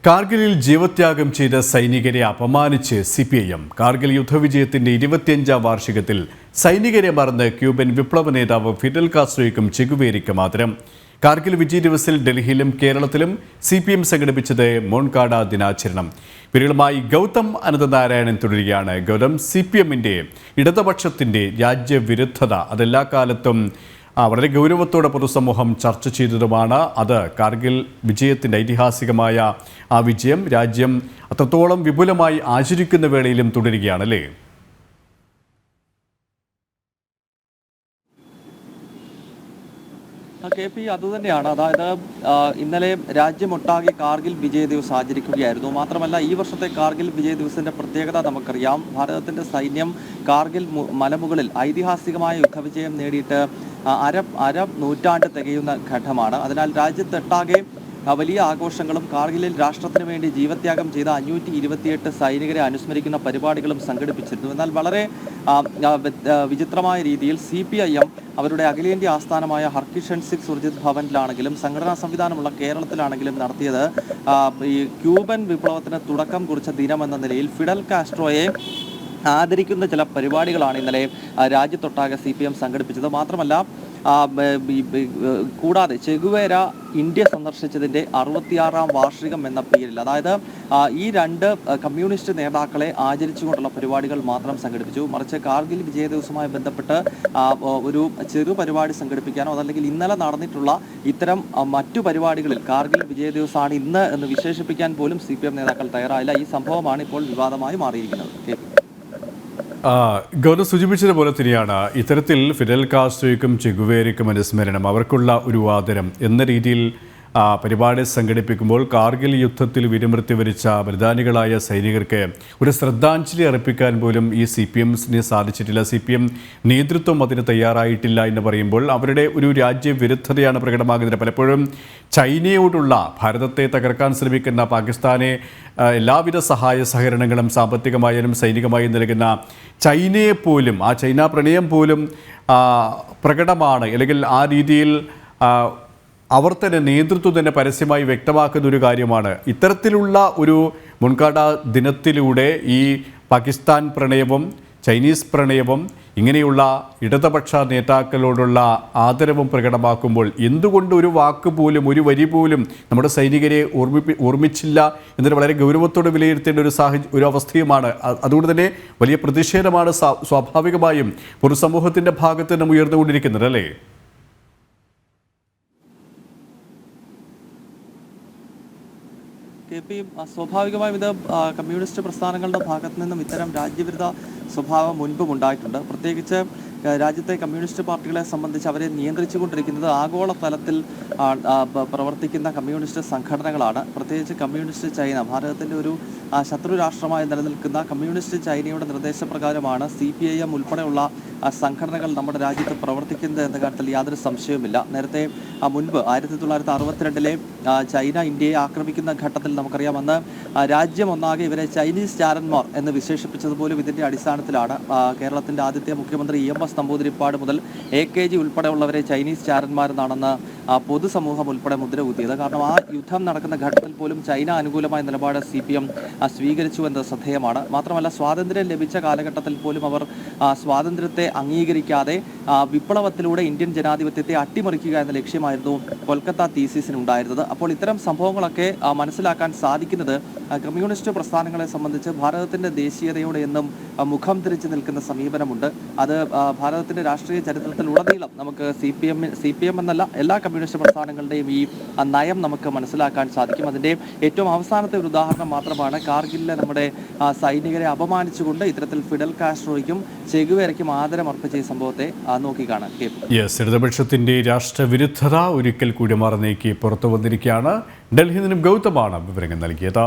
കാർഗിലിൽ ജീവത്യാഗം ചെയ്ത സൈനികരെ അപമാനിച്ച് CPIM കാർഗിൽ യുദ്ധവിജയത്തിന്റെ 25ാം വാർഷികത്തിൽ സൈനികരെ മറന്ന് ക്യൂബൻ വിപ്ലവ നേതാവ് ഫിഡൽ കാസ്ട്രോയ്ക്കും ചെഗുവേരയ്ക്കും ആദരം. കാർഗിൽ വിജയ് ദിവസിൽ ഡൽഹിയിലും കേരളത്തിലും CPIM സംഘടിപ്പിച്ചത് മോൺകാട ദിനാചരണം. വിരളുമായി ഗൗതം അനന്തനാരായണൻ തുടരുകയാണ്. ഗൗതം, CPIMന്റെ ഇടതുപക്ഷത്തിന്റെ രാജ്യവിരുദ്ധത അതെല്ലാ കാലത്തും വളരെ ഗൗരവത്തോടെ പൊതുസമൂഹം ചർച്ച ചെയ്തതുമാണ്. അത് കാർഗിൽ വിജയത്തിൻ്റെ ഐതിഹാസികമായ ആ വിജയം രാജ്യം അത്രത്തോളം വിപുലമായി ആചരിക്കുന്ന വേളയിലും തുടരുകയാണല്ലേ? KP അതുതന്നെയാണ്. അതായത് ഇന്നലെ രാജ്യമൊട്ടാകെ കാർഗിൽ വിജയ് ദിവസ് ആചരിക്കുകയായിരുന്നു. മാത്രമല്ല, ഈ വർഷത്തെ കാർഗിൽ വിജയ് ദിവസിന്റെ പ്രത്യേകത നമുക്കറിയാം. ഭാരതത്തിന്റെ സൈന്യം കാർഗിൽ മലമുകളിൽ ഐതിഹാസികമായ യുദ്ധവിജയം നേടിയിട്ട് അര നൂറ്റാണ്ട് തികയുന്ന ഘട്ടമാണ്. അതിനാൽ രാജ്യത്തൊട്ടാകെ വലിയ ആഘോഷങ്ങളും കാർഗിലിൽ രാഷ്ട്രത്തിന് വേണ്ടി ജീവത്യാഗം ചെയ്ത 528 സൈനികരെ അനുസ്മരിക്കുന്ന പരിപാടികളും സംഘടിപ്പിച്ചിരുന്നു. എന്നാൽ വളരെ വിചിത്രമായ രീതിയിൽ CPIM അവരുടെ അഖിലേന്ത്യാ ആസ്ഥാനമായ ഹർകിഷൻ സിംഗ് സുർജിത് ഭവനിലാണെങ്കിലും സംഘടനാ സംവിധാനമുള്ള കേരളത്തിലാണെങ്കിലും നടത്തിയത് ഈ ക്യൂബൻ വിപ്ലവത്തിന് തുടക്കം കുറിച്ച ദിനമെന്ന നിലയിൽ ഫിഡൽ കാസ്ട്രോയെ ആദരിക്കുന്ന ചില പരിപാടികളാണ് ഇന്നലെ രാജ്യത്തൊട്ടാകെ CPIM സംഘടിപ്പിച്ചത്. മാത്രമല്ല, കൂടാതെ ചെഗുവേര ഇന്ത്യ സന്ദർശിച്ചതിൻ്റെ 66ാം വാർഷികം എന്ന പേരിൽ, അതായത് ഈ രണ്ട് കമ്മ്യൂണിസ്റ്റ് നേതാക്കളെ ആചരിച്ചുകൊണ്ടുള്ള പരിപാടികൾ മാത്രം സംഘടിപ്പിച്ചു. മറിച്ച് കാർഗിൽ വിജയ ദിവസവുമായി ബന്ധപ്പെട്ട് ഒരു ചെറു പരിപാടി സംഘടിപ്പിക്കാനോ അതല്ലെങ്കിൽ ഇന്നലെ നടന്നിട്ടുള്ള ഇത്തരം മറ്റു പരിപാടികളിൽ കാർഗിൽ വിജയ ദിവസമാണ് ഇന്ന് എന്ന് വിശേഷിപ്പിക്കാൻ പോലും CPIM നേതാക്കൾ തയ്യാറായില്ല. ഈ സംഭവമാണ് ഇപ്പോൾ വിവാദമായി മാറിയിരിക്കുന്നത്. ഗൗതം സൂചിപ്പിച്ചതുപോലെ തന്നെയാണ് ഇത്തരത്തിൽ ഫിഡൽ കാസ്ട്രോയ്ക്കും ചെഗുവേരയ്ക്കും അനുസ്മരണം, അവർക്കുള്ള ഒരു ആദരം എന്ന രീതിയിൽ പരിപാടി സംഘടിപ്പിക്കുമ്പോൾ കാർഗിൽ യുദ്ധത്തിൽ വീരമൃത്യു വരിച്ച ബലിദാനികളായ സൈനികർക്ക് ഒരു ശ്രദ്ധാഞ്ജലി അർപ്പിക്കാൻ പോലും ഈ CPIMന് സാധിച്ചിട്ടില്ല. CPIM നേതൃത്വം അതിന് തയ്യാറായിട്ടില്ല എന്ന് പറയുമ്പോൾ അവരുടെ ഒരു രാജ്യവിരുദ്ധതയാണ് പ്രകടമാകുന്നത്. പലപ്പോഴും ചൈനയോടുള്ള ഭാരതത്തെ തകർക്കാൻ ശ്രമിക്കുന്ന പാകിസ്ഥാനെ എല്ലാവിധ സഹായ സഹകരണങ്ങളും സാമ്പത്തികമായാലും സൈനികമായും നൽകുന്ന ചൈനയെപ്പോലും, ആ ചൈന പ്രണയം പോലും പ്രകടമാണ്. അല്ലെങ്കിൽ ആ രീതിയിൽ അവർ തന്നെ നേതൃത്വം തന്നെ പരസ്യമായി വ്യക്തമാക്കുന്ന ഒരു കാര്യമാണ്. ഇത്തരത്തിലുള്ള ഒരു മുൻകാട ദിനത്തിലൂടെ ഈ പാകിസ്ഥാൻ പ്രണയവും ചൈനീസ് പ്രണയവും ഇങ്ങനെയുള്ള ഇടതുപക്ഷ നേതാക്കളോടുള്ള ആദരവും പ്രകടമാക്കുമ്പോൾ എന്തുകൊണ്ട് ഒരു വാക്ക് പോലും ഒരു വരി പോലും നമ്മുടെ സൈനികരെ ഓർമ്മിച്ചില്ല എന്നതിന് വളരെ ഗൗരവത്തോടെ വിലയിരുത്തേണ്ട ഒരു അവസ്ഥയുമാണ്. അതുകൊണ്ട് തന്നെ വലിയ പ്രതിഷേധമാണ് സ്വാഭാവികമായും പൊതുസമൂഹത്തിൻ്റെ ഭാഗത്ത് നിന്നും ഉയർന്നുകൊണ്ടിരിക്കുന്നത്, അല്ലേ? KP സ്വാഭാവികമായും ഇത് കമ്മ്യൂണിസ്റ്റ് പ്രസ്ഥാനങ്ങളുടെ ഭാഗത്തു നിന്നും ഇത്തരം രാജ്യവിരുദ്ധ സ്വഭാവം മുൻപും ഉണ്ടായിട്ടുണ്ട്. പ്രത്യേകിച്ച് രാജ്യത്തെ കമ്മ്യൂണിസ്റ്റ് പാർട്ടികളെ സംബന്ധിച്ച് അവരെ നിയന്ത്രിച്ചുകൊണ്ടിരിക്കുന്നത് ആഗോള തലത്തിൽ പ്രവർത്തിക്കുന്ന കമ്മ്യൂണിസ്റ്റ് സംഘടനകളാണ്. പ്രത്യേകിച്ച് കമ്മ്യൂണിസ്റ്റ് ചൈന, ഭാരതത്തിൻ്റെ ഒരു ശത്രു രാഷ്ട്രമായി നിലനിൽക്കുന്ന കമ്മ്യൂണിസ്റ്റ് ചൈനയുടെ നിർദ്ദേശപ്രകാരമാണ് CPIM ഉൾപ്പെടെയുള്ള സംഘടനകൾ നമ്മുടെ രാജ്യത്ത് പ്രവർത്തിക്കുന്നത് എന്ന കാര്യത്തിൽ യാതൊരു സംശയവുമില്ല. നേരത്തെ മുൻപ് 1962 ചൈന ഇന്ത്യയെ ആക്രമിക്കുന്ന ഘട്ടത്തിൽ നമുക്കറിയാം, അന്ന് രാജ്യം ഒന്നാകെ ഇവരെ ചൈനീസ് ചാരന്മാർ എന്ന് വിശേഷിപ്പിച്ചതുപോലും ഇതിൻ്റെ അടിസ്ഥാനത്തിലാണ്. കേരളത്തിൻ്റെ ആദ്യത്തെ മുഖ്യമന്ത്രി EMS നമ്പൂതിരിപ്പാട് മുതൽ AKG ഉൾപ്പെടെയുള്ളവരെ ചൈനീസ് ചാരന്മാരെന്നാണെന്ന് പൊതുസമൂഹം ഉൾപ്പെടെ മുദ്ര കുത്തിയത്. കാരണം ആ യുദ്ധം നടക്കുന്ന ഘട്ടത്തിൽ പോലും ചൈന അനുകൂലമായ നിലപാട് CPIM സ്വീകരിച്ചു എന്നത് ശ്രദ്ധേയമാണ്. മാത്രമല്ല, സ്വാതന്ത്ര്യം ലഭിച്ച കാലഘട്ടത്തിൽ പോലും അവർ സ്വാതന്ത്ര്യത്തെ അംഗീകരിക്കാതെ വിപ്ലവത്തിലൂടെ ഇന്ത്യൻ ജനാധിപത്യത്തെ അട്ടിമറിക്കുക എന്ന ലക്ഷ്യമായിരുന്നു കൊൽക്കത്ത തീസിസിനുണ്ടായിരുന്നത്. അപ്പോൾ ഇത്തരം സംഭവങ്ങളൊക്കെ മനസ്സിലാക്കാൻ സാധിക്കുന്നത് കമ്മ്യൂണിസ്റ്റ് പ്രസ്ഥാനങ്ങളെ സംബന്ധിച്ച് ഭാരതത്തിൻ്റെ ദേശീയതയോട് എന്നും മുഖം തിരിച്ചു നിൽക്കുന്ന സമീപനമുണ്ട്. അത് ഭാരതത്തിൻ്റെ രാഷ്ട്രീയ ചരിത്രത്തിലുടനീളം നമുക്ക് CPM എന്നല്ല എല്ലാ കമ്മ്യൂണിസ്റ്റ് പ്രസ്ഥാനങ്ങളുടെയും ഈ നയം നമുക്ക് മനസ്സിലാക്കാൻ സാധിക്കും. അതിൻ്റെ ഏറ്റവും അവസാനത്തെ ഒരു ഉദാഹരണം മാത്രമാണ് കാർഗിലിലെ നമ്മുടെ സൈനികരെ അപമാനിച്ചുകൊണ്ട് ഇത്തരത്തിൽ ഫിഡൽ കാസ്ട്രോയ്ക്കും ചെഗുവേരയ്ക്കും ആദരം അർപ്പിച്ച ഈ സംഭവത്തെ നോക്കിക്കാണാൻ. ഇടതുപക്ഷത്തിൻ്റെ രാഷ്ട്രവിരുദ്ധത ഒരിക്കൽ കൂടി മറന്നേക്ക് പുറത്തു വന്നിരിക്കുകയാണ്. ഡൽഹിയിൽ നിന്നും ഗൗതമാണ് വിവരങ്ങൾ നൽകിയത്.